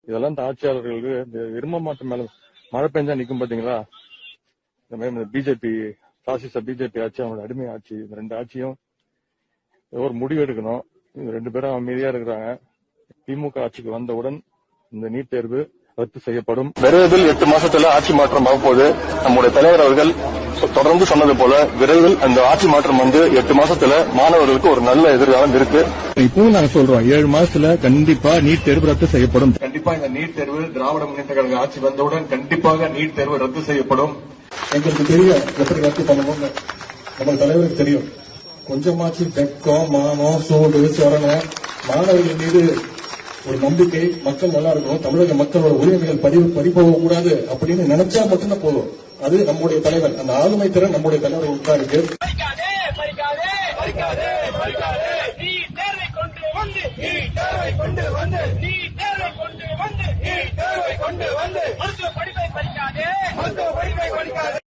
இதெல்லாம் இந்த ஆட்சியாளர்களுக்கு இந்த எரும மாட்டு மேல மழை பெஞ்சா நிக்கும் பாத்தீங்களா, இந்த மாதிரி பிஜேபி பாசிச பிஜேபி ஆட்சி, அவங்களோட அடிமை ஆட்சி, இந்த ரெண்டு ஆட்சியும் ஒரு முடிவு எடுக்கணும். ரெண்டு பேரும் அமைதியா இருக்கிறாங்க. திமுக ஆட்சிக்கு வந்தவுடன் இந்த நீட் தேர்வு ரத்து செய்யப்படும். விரைவில் 8 மாசத்துல ஆட்சி மாற்றம் ஆகப்போது. நம்முடைய தலைவர் அவர்கள் தொடர்ந்து சொன்னது போல விரைவில் அந்த ஆட்சி மாற்றம் வந்து 8 மாசத்துல மாணவர்களுக்கு ஒரு நல்ல எதிர்காலம் இருக்கு. இப்பவும் நாங்க சொல்றோம், 7 மாசத்துல கண்டிப்பா நீட் தேர்வு ரத்து செய்யப்படும். கண்டிப்பா இந்த நீட் தேர்வு திராவிட முன்னேற்ற கழக ஆட்சி வந்தவுடன் கண்டிப்பாக நீட் தேர்வு ரத்து செய்யப்படும். எங்களுக்கு தெரியும் எப்படி ரத்து பண்ணணும்னு. நம்ம தலைவருக்கு தெரியும். கொஞ்சமாச்சு வெக்கம், மானம், சூடு, சொரணம், மாணவர்கள் மீது ஒரு நம்பிக்கை, மக்கள் நல்லா இருக்கணும், தமிழக மக்களோட உரிமைகள் பறிபோக கூடாது அப்படின்னு நினைச்சா மட்டும்தான் போதும். அது நம்முடைய தலைவர், அந்த ஆளுமை திறன் நம்முடைய தலைவர் தான் இருக்கு. படிப்பை படிக்காதே.